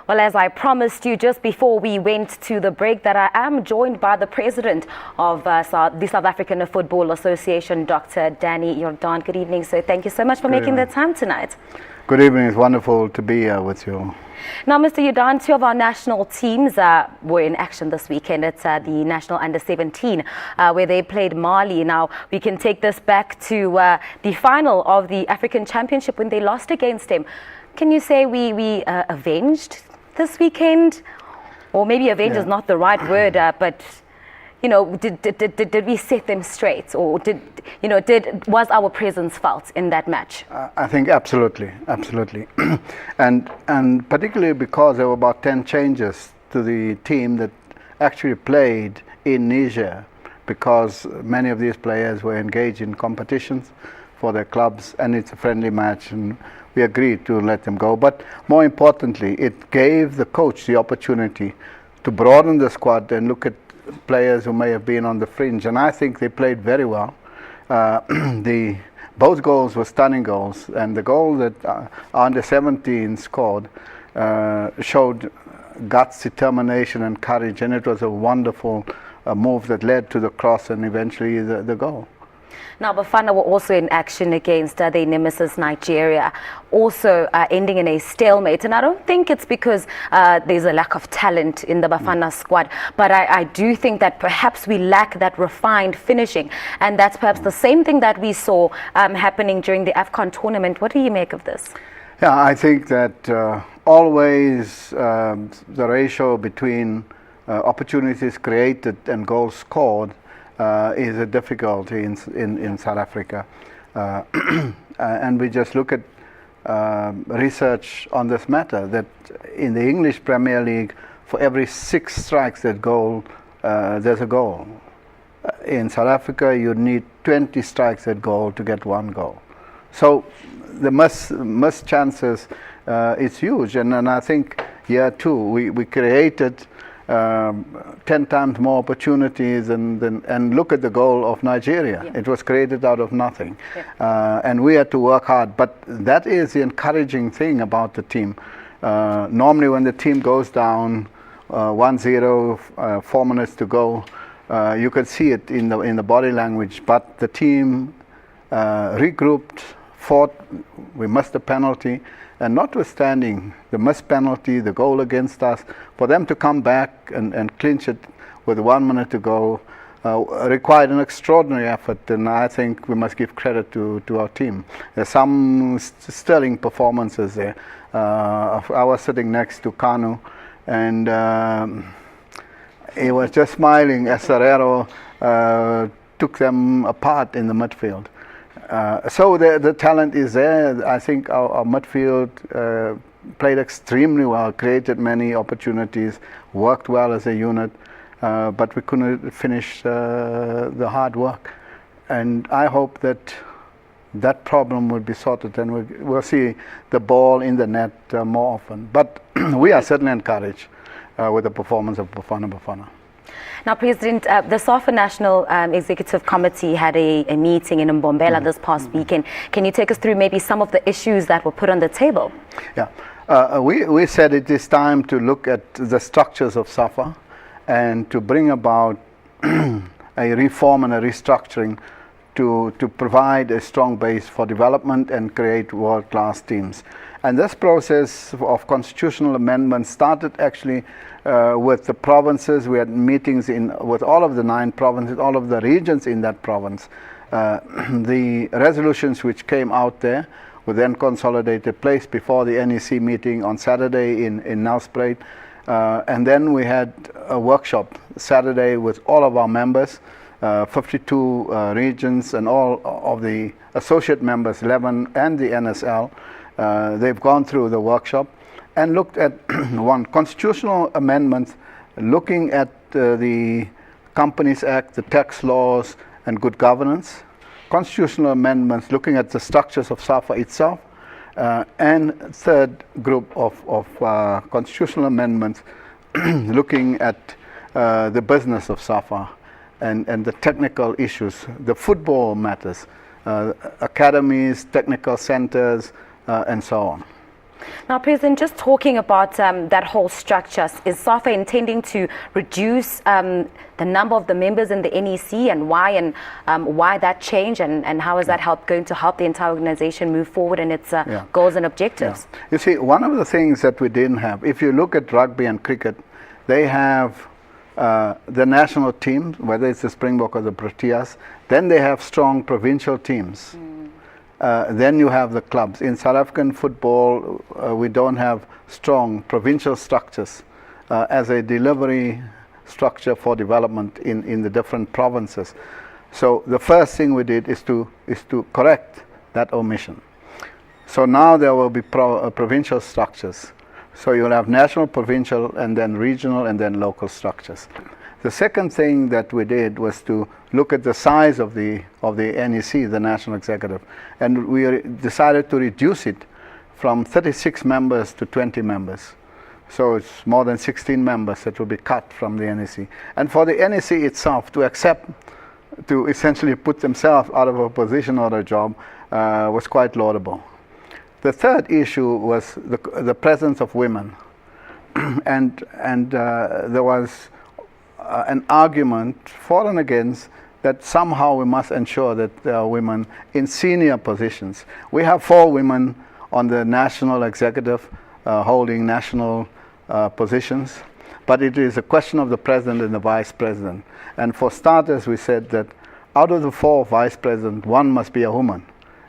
Well, as I promised you just before we went to the break, that I am joined by the president of the South African Football Association, Dr. Danny Jordaan. Good evening, sir. Thank you so much for making the time tonight. Good evening. It's wonderful to be here with you. Now, Mr. Jordaan, two of our national teams were in action this weekend. It's the National Under-17, where they played Mali. Now, we can take this back to the final of the African Championship when they lost against him. Can you say we avenged this weekend? Or maybe avenge is not the right word, but you know, did we set them straight, or was our presence felt in that match? I think absolutely, and particularly because there were about 10 changes to the team that actually played in Niger, because many of these players were engaged in competitions for their clubs, and it's a friendly match, and we agreed to let them go. But more importantly, it gave the coach the opportunity to broaden the squad and look at players who may have been on the fringe, and I think they played very well. Both goals were stunning goals, and the goal that under-17 scored showed guts, determination and courage, and it was a wonderful move that led to the cross and eventually the goal. Now, Bafana were also in action against their nemesis Nigeria, also ending in a stalemate. And I don't think it's because there's a lack of talent in the Bafana squad, but I do think that perhaps we lack that refined finishing. And that's perhaps the same thing that we saw happening during the AFCON tournament. What do you make of this? Yeah, I think that always the ratio between opportunities created and goals scored is a difficulty in South Africa, and we just look at research on this matter, that in the English Premier League, for every 6 strikes at goal, there's a goal. In South Africa, you need 20 strikes at goal to get 1 goal. So the missed chances, it's huge, and I think here too we created 10 times more opportunities, and look at the goal of Nigeria. Yeah. It was created out of nothing. Yeah. And we had to work hard, but that is the encouraging thing about the team. Normally when the team goes down 1-0, 4 minutes to go, you could see it in the body language, but the team regrouped, fought. We missed a penalty, and notwithstanding the missed penalty, the goal against us, for them to come back and clinch it with 1 minute to go required an extraordinary effort, and I think we must give credit to our team. There's some sterling performances there. I was sitting next to Kanu, and he was just smiling as Serrero took them apart in the midfield. So the talent is there. I think our midfield played extremely well, created many opportunities, worked well as a unit, but we couldn't finish the hard work. And I hope that problem will be sorted, and we'll see the ball in the net more often. But we are certainly encouraged with the performance of Bafana Bafana. Now, President, the SAFA National Executive Committee had a meeting in Mbombela this past weekend. Can you take us through maybe some of the issues that were put on the table? Yeah, we said it is time to look at the structures of SAFA and to bring about a reform and a restructuring to provide a strong base for development and create world-class teams. And this process of constitutional amendment started actually with the provinces. We had meetings with all of the 9 provinces, all of the regions in that province. The resolutions which came out there were then consolidated, placed before the NEC meeting on Saturday in Nelspruit. And then we had a workshop Saturday with all of our members, 52 regions, and all of the associate members, 11, and the NSL. They've gone through the workshop and looked at one, constitutional amendments, looking at the Companies Act, the tax laws and good governance. Constitutional amendments looking at the structures of SAFA itself, and third group of constitutional amendments looking at the business of SAFA and the technical issues, the football matters, academies, technical centers, and so on. Now, President, just talking about that whole structure, is SAFA intending to reduce the number of the members in the NEC, and why that change, and how is that going to help the entire organization move forward in its goals and objectives? Yeah. You see, one of the things that we didn't have, if you look at rugby and cricket, they have the national teams, whether it's the Springbok or the Proteas, then they have strong provincial teams. Then you have the clubs. In South African football, we don't have strong provincial structures as a delivery structure for development in the different provinces. So the first thing we did is to correct that omission. So now there will be provincial structures. So you'll have national, provincial, and then regional, and then local structures. The second thing that we did was to look at the size of the NEC, the National Executive, and we decided to reduce it from 36 members to 20 members. So it's more than 16 members that will be cut from the NEC. And for the NEC itself to accept, to essentially put themselves out of a position or a job was quite laudable. The third issue was the presence of women. and there was an argument for and against that somehow we must ensure that there are women in senior positions. We have 4 women on the national executive holding national positions, but it is a question of the president and the vice president. And for starters, we said that out of the 4 vice presidents, 1 must be a woman,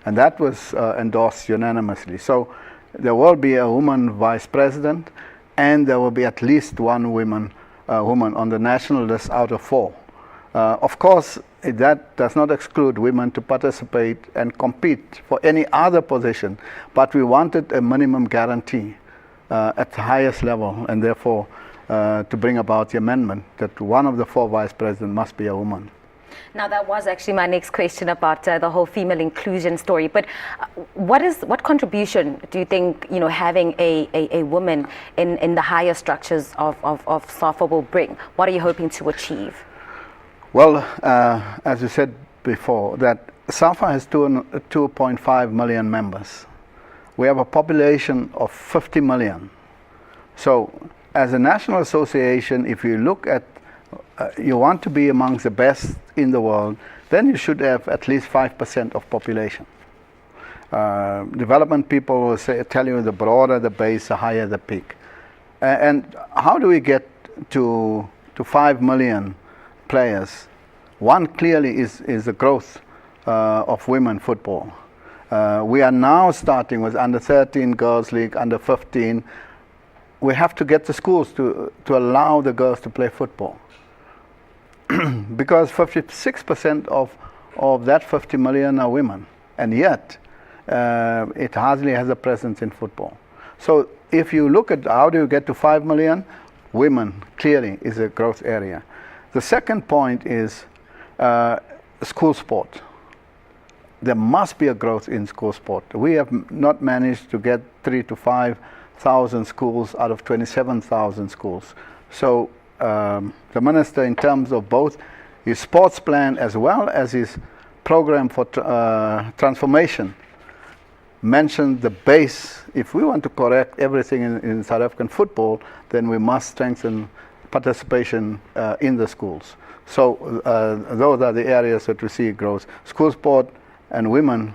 and that was endorsed unanimously. So there will be a woman vice president, and there will be at least 1 woman on the national list out of 4. Of course, that does not exclude women to participate and compete for any other position, but we wanted a minimum guarantee at the highest level, and therefore to bring about the amendment that 1 of the 4 vice presidents must be a woman. Now, that was actually my next question about the whole female inclusion story. But what contribution do you think having a woman in the higher structures of SAFA will bring? What are you hoping to achieve? Well, as you said before, that SAFA has 2.5 million members. We have a population of 50 million. So, as a national association, if you look at you want to be amongst the best in the world, then you should have at least 5% of population. Development people will tell you the broader the base, the higher the peak. And how do we get to 5 million players? One clearly is the growth of women football. We are now starting with under 13 girls league, under 15. We have to get the schools to allow the girls to play football. Because 56% of that 50 million are women, and yet it hardly has a presence in football. So if you look at how do you get to 5 million, women clearly is a growth area. The second point is school sport. There must be a growth in school sport. We have not managed to get 3,000 to 5,000 schools out of 27,000 schools. So the minister, in terms of both his sports plan as well as his program for transformation, mentioned the base. If we want to correct everything in South African football, then we must strengthen participation in the schools. So those are the areas that we see growth. School sport and women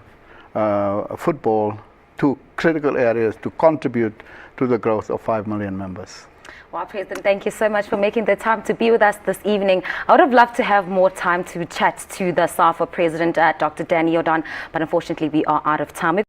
football, 2 critical areas to contribute to the growth of 5 million members. Well, President, thank you so much for making the time to be with us this evening. I would have loved to have more time to chat to the SAFA President, Dr. Jordaan, but unfortunately we are out of time.